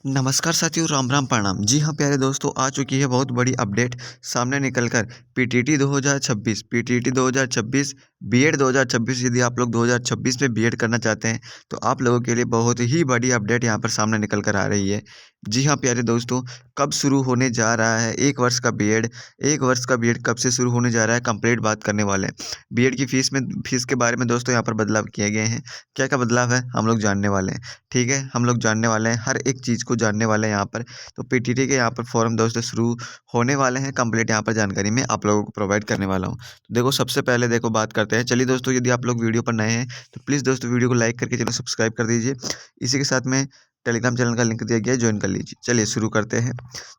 नमस्कार साथियों, राम राम प्रणाम। जी हाँ प्यारे दोस्तों, आ चुकी है बहुत बड़ी अपडेट सामने निकल कर। PTT 2026 PTT 2026 BEd 2026। यदि आप लोग 2026 में बीएड करना चाहते हैं तो आप लोगों के लिए बहुत ही बड़ी अपडेट यहाँ पर सामने निकल कर आ रही है। जी हाँ प्यारे दोस्तों, कब शुरू होने जा रहा है 1 वर्ष का बीएड। 1 वर्ष का बीएड कब से शुरू होने जा रहा है, कंप्लीट बात करने वाले हैं। बीएड की फीस के बारे में दोस्तों यहाँ पर बदलाव किए गए हैं। क्या क्या बदलाव है हम लोग जानने वाले हैं। ठीक है, हम लोग जानने वाले हैं, हर एक चीज़ को जानने वाले हैं यहाँ पर। तो पीटीटी के यहाँ पर फॉर्म दोस्तों शुरू होने वाले हैं, कंप्लीट यहाँ पर जानकारी मैं आप लोगों को प्रोवाइड करने वाला हूँ। तो देखो, सबसे पहले देखो बात करते हैं। चलिए दोस्तों, यदि आप लोग वीडियो पर नए हैं तो प्लीज़ दोस्तों वीडियो को लाइक करके चैनल सब्सक्राइब कर दीजिए। इसी के साथ में टेलीग्राम चैनल का लिंक दिया गया है, ज्वाइन कर लीजिए। चलिए शुरू करते हैं।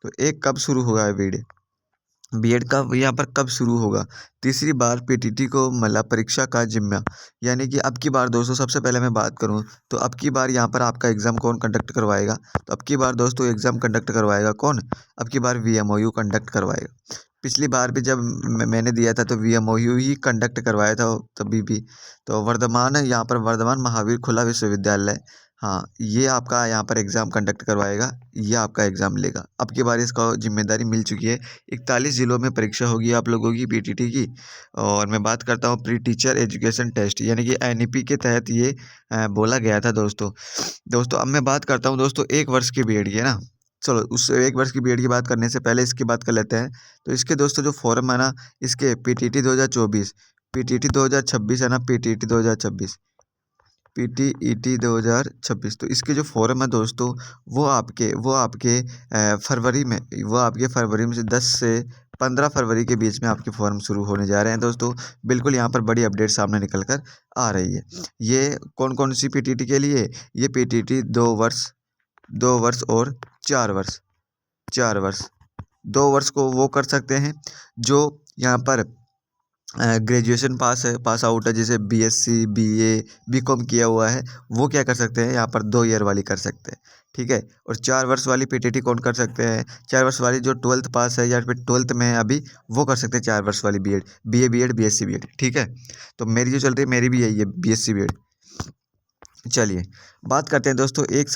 तो एक कब शुरू होगा वीडियो बीएड का यहाँ पर कब शुरू होगा। तीसरी बार पीटीटी को मिला परीक्षा का जिम्मा। यानी कि अब की बार दोस्तों, सबसे पहले मैं बात करूँ तो अब की बार यहाँ पर आपका एग्ज़ाम कौन कंडक्ट करवाएगा। तो अब की बार दोस्तों एग्ज़ाम कंडक्ट करवाएगा कौन। अब की बार वीएमओयू कंडक्ट करवाएगा। पिछली बार भी जब मैंने दिया था तो वीएमओयू ही कंडक्ट करवाया था तभी भी। तो वर्धमान यहाँ पर वर्धमान महावीर खुला विश्वविद्यालय, हाँ, ये आपका यहाँ पर एग्ज़ाम कंडक्ट करवाएगा, ये आपका एग्ज़ाम लेगा। अब की बार इसका जिम्मेदारी मिल चुकी है। 41 ज़िलों में परीक्षा होगी आप लोगों की पीटीटी की। और मैं बात करता हूँ प्री टीचर एजुकेशन टेस्ट, यानी कि एनईपी के तहत ये बोला गया था दोस्तों अब मैं बात करता हूँ दोस्तों 1 वर्ष की बीएड की, है ना। चलो, उस 1 वर्ष की बीएड की बात करने से पहले इसकी बात कर लेते हैं। तो इसके दोस्तों जो फॉर्म है ना, इसके पीटीटी 2024 पीटीटी 2026 है ना, पीटीटी 2026 पीटीईटी 2026। तो इसके जो फॉर्म है दोस्तों, वो आपके फरवरी में से 10 से 15 फरवरी के बीच में आपके फॉर्म शुरू होने जा रहे हैं दोस्तों। बिल्कुल यहाँ पर बड़ी अपडेट सामने निकल कर आ रही है। ये कौन कौन सी पीटीटी के लिए, ये पीटीटी 2 वर्ष और 4 वर्ष। 4 वर्ष 2 वर्ष को वो कर सकते हैं जो यहाँ पर ग्रेजुएशन पास आउट है, जैसे बीएससी बीए बीकॉम किया हुआ है, वो क्या कर सकते हैं यहाँ पर 2 ईयर वाली कर सकते हैं। ठीक है, और 4 वर्ष वाली पीटीटी कौन कर सकते हैं। 4 वर्ष वाली जो 12th पास है या फिर 12th में है अभी, वो कर सकते हैं 4 वर्ष वाली BEd, BA BEd BSc BEd. ठीक है, तो मेरी जो चल रही है मेरी भी यही है, बीएससी बीएड। चलिए बात करते हैं दोस्तों, 1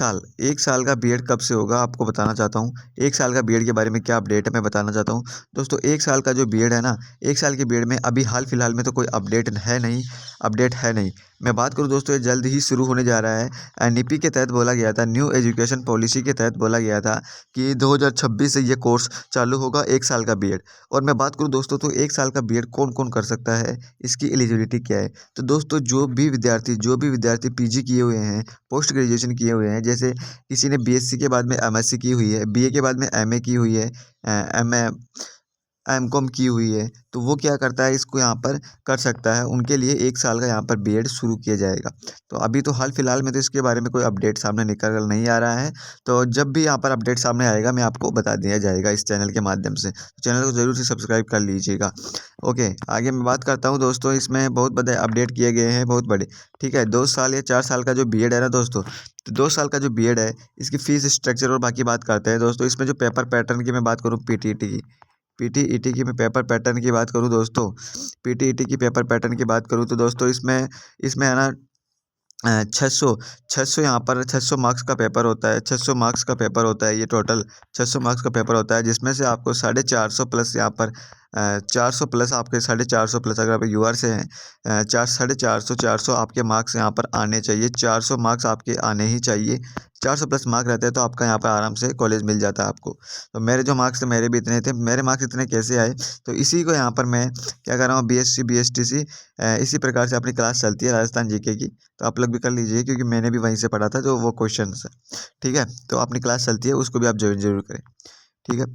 साल का बीएड कब से होगा आपको बताना चाहता हूँ। 1 साल का बीएड के बारे में क्या अपडेट है मैं बताना चाहता हूँ दोस्तों। 1 साल का जो बीएड है ना, 1 साल के बीएड में अभी हाल फिलहाल में तो कोई अपडेट है नहीं। मैं बात करूँ दोस्तों, ये जल्द ही शुरू होने जा रहा है। एनईपी के तहत बोला गया था, न्यू एजुकेशन पॉलिसी के तहत बोला गया था कि 2026 से ये कोर्स चालू होगा, 1 साल का बीएड। और मैं बात करूँ दोस्तों, तो 1 साल का बीएड कौन कौन कर सकता है, इसकी एलिजिबिलिटी क्या है। तो दोस्तों जो भी विद्यार्थी पीजी किए हुए हैं, पोस्ट ग्रेजुएशन किए हुए हैं, जैसे किसी ने बीएससी के बाद में एमएससी की हुई है, बीए के बाद में एमए की हुई है, एमए एमकॉम की हुई है, तो वो क्या करता है, इसको यहाँ पर कर सकता है। उनके लिए 1 साल का यहाँ पर बीएड शुरू किया जाएगा। तो अभी तो हाल फिलहाल में तो इसके बारे में कोई अपडेट सामने निकल नहीं आ रहा है। तो जब भी यहाँ पर अपडेट सामने आएगा मैं आपको बता दिया जाएगा इस चैनल के माध्यम से। तो चैनल को ज़रूर से सब्सक्राइब कर लीजिएगा। ओके, आगे मैं बात करता हूँ दोस्तों, इसमें बहुत बड़े अपडेट किए गए हैं, बहुत बड़े। ठीक है, 2 साल या 4 साल का जो बीएड है ना दोस्तों, तो 2 साल का जो बीएड है, इसकी फ़ीस स्ट्रक्चर और बाकी बात करते हैं दोस्तों। इसमें जो पेपर पैटर्न की मैं बात करूँ, पीटीईटी की मैं पेपर पैटर्न की बात करूँ दोस्तों, पीटीईटी की पेपर पैटर्न की बात करूँ तो दोस्तों इसमें इसमें है ना 600 यहाँ पर 600 मार्क्स का पेपर होता है। 600 मार्क्स का पेपर होता है, ये टोटल 600 मार्क्स का पेपर होता है, जिसमें से आपको 450 प्लस यहाँ पर 400 प्लस आपके 450 प्लस अगर आप यूआर से हैं, 450 आपके मार्क्स यहाँ पर आने चाहिए। 400 मार्क्स आपके आने ही चाहिए। 400 प्लस मार्क रहते हैं तो आपका यहाँ पर आराम से कॉलेज मिल जाता है आपको। तो मेरे जो मार्क्स थे मेरे भी इतने थे। मेरे मार्क्स इतने कैसे आए, तो इसी को यहाँ पर मैं क्या कर रहा हूँ, बीएससी बीएसटीसी इसी प्रकार से अपनी क्लास चलती है राजस्थान जीके की। तो आप लोग भी कर लीजिए, क्योंकि मैंने भी वहीं से पढ़ा था जो वो क्वेश्चन है। ठीक है, तो अपनी क्लास चलती है, उसको भी आप ज्वाइन जरूर करें। ठीक है,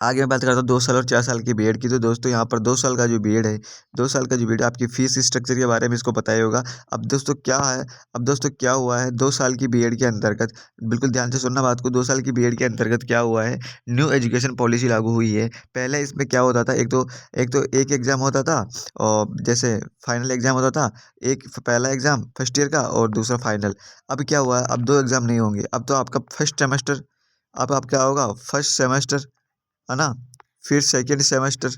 आगे मैं बात करता हूँ 2 साल और 4 साल की बीएड की। तो दोस्तों यहाँ पर 2 साल का जो बीएड है, 2 साल का जो बीएड, आपकी फीस स्ट्रक्चर के बारे में इसको पता ही होगा। अब दोस्तों क्या है, अब दोस्तों क्या हुआ है 2 साल की बीएड के अंतर्गत, बिल्कुल ध्यान से सुनना बात को। 2 साल की बीएड के अंतर्गत क्या हुआ है, न्यू एजुकेशन पॉलिसी लागू हुई है। पहले इसमें क्या होता था, एक तो एक एग्ज़ाम होता था, और जैसे फाइनल एग्ज़ाम होता था, एक पहला एग्ज़ाम फर्स्ट ईयर का और दूसरा फाइनल। अब क्या हुआ है, अब 2 एग्ज़ाम नहीं होंगे, अब तो आपका फर्स्ट सेमेस्टर, अब आप क्या होगा, फर्स्ट सेमेस्टर, है ना, फिर सेकंड सेमेस्टर,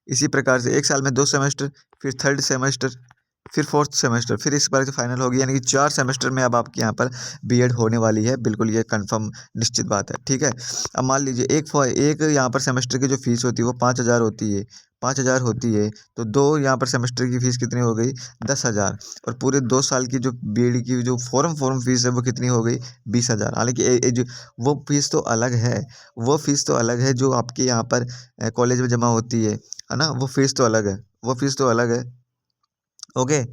इसी प्रकार से 1 साल में 2 सेमेस्टर, फिर थर्ड सेमेस्टर, फिर फोर्थ सेमेस्टर, फिर इस बार फाइनल होगी, यानी कि 4 सेमेस्टर में अब आपके यहाँ पर बीएड होने वाली है। बिल्कुल ये कंफर्म निश्चित बात है, ठीक है। अब मान लीजिए एक यहाँ पर सेमेस्टर की जो फीस होती है वो 5,000 होती है, 5,000 होती है। तो 2 यहाँ पर सेमेस्टर की फ़ीस कितनी हो गई, 10,000। और पूरे 2 साल की जो बीएड की जो फॉर्म फीस है वो कितनी हो गई, 20,000। हालाँकि जो वो फीस तो अलग है, वो फीस तो अलग है जो आपके यहाँ पर कॉलेज में जमा होती है ना, वो फीस तो अलग है, वो फीस तो अलग है। ओके,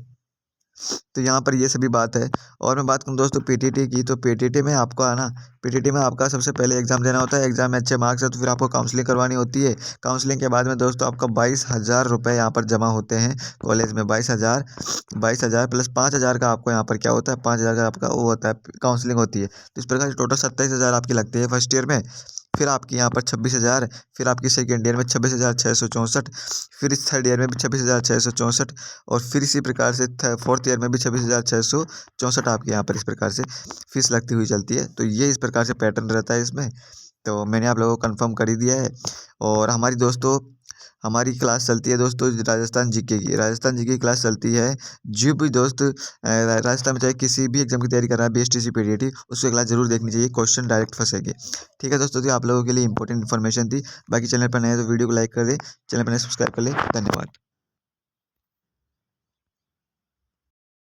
तो यहाँ पर ये सभी बात है। और मैं बात करूँ दोस्तों पीटीटी की, तो पीटीटी में आपको है ना, पीटीटी में आपका सबसे पहले एग्ज़ाम देना होता है। एग्ज़ाम में अच्छे मार्क्स है तो फिर आपको काउंसलिंग करवानी होती है। काउंसलिंग के बाद में दोस्तों आपका 22,000 रुपये यहाँ पर जमा होते हैं कॉलेज में। 22,000 प्लस 5,000 का आपको यहाँ पर क्या होता है, 5,000 का आपका वो होता है, काउंसलिंग होती है। तो इस प्रकार से टोटल 27,000 आपकी लगती है फर्स्ट ईयर में। फिर आपकी यहाँ पर 26,000, फिर आपकी सेकेंड ईयर में 26,664, फिर इस थर्ड ईयर में भी 26,664, और फिर इसी प्रकार से फोर्थ ईयर में भी 26,664 आपके यहाँ पर इस प्रकार से फीस लगती हुई चलती है। तो ये इस प्रकार से पैटर्न रहता है इसमें। तो मैंने आप लोगों को कंफर्म कर ही दिया है। और हमारी क्लास चलती है दोस्तों राजस्थान जीके की, राजस्थान जीके की क्लास चलती है। जो भी दोस्त राजस्थान में चाहे किसी भी एग्जाम की तैयारी कर रहा है, बीएसटीसी पीटीटी, उसको क्लास जरूर देखनी चाहिए, क्वेश्चन डायरेक्ट फंसेंगे। ठीक है दोस्तों, तो आप लोगों के लिए इंपॉर्टेंट इन्फॉर्मेशन थी। बाकी चैनल पर नए तो वीडियो को लाइक कर दे, चैनल पर नए सब्सक्राइब कर ले। धन्यवाद।